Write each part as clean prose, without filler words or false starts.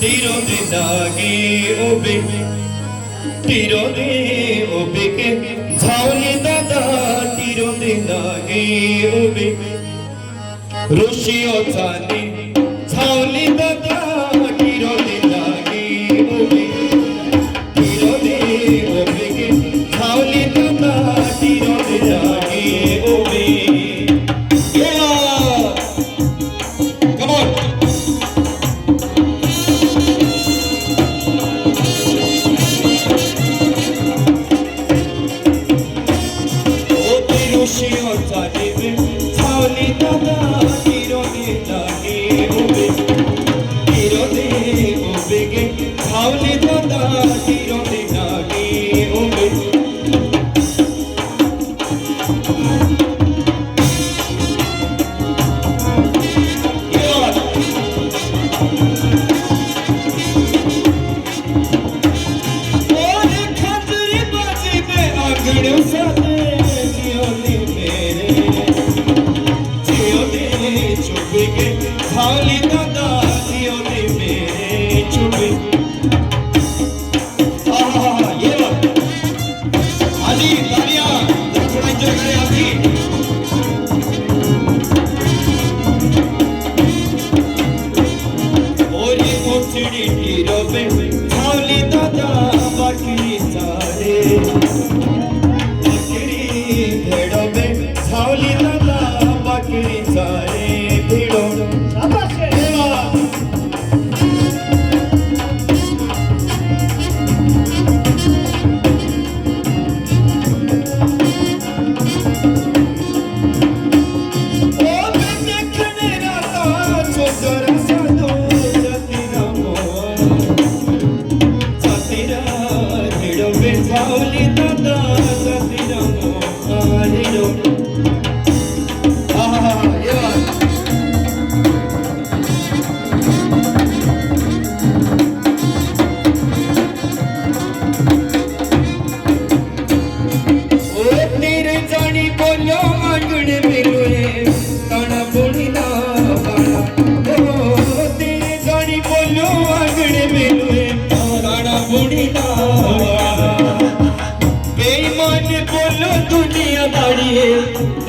तीरों दे दागे ओबे तीरों दे ओबे के झावली दादा तीरों दे दागे ओबे रुशी ओचाने झावली दादा तीरों दे दागे ओबे तीरों दे ओबे के झावली दादा तीरों दे दागे ओबे come on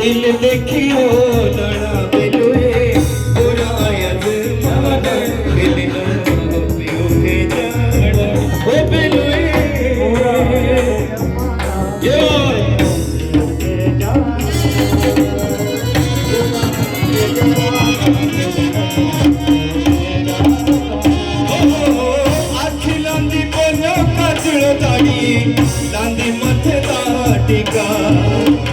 दिल देखियो लड़ा बिलुए बुरायत माना दिल नो पियो के जाड़ा ओ बिलुए यो आखिलांदी बोलो काजल दाड़ी लांदी मथे दा टिका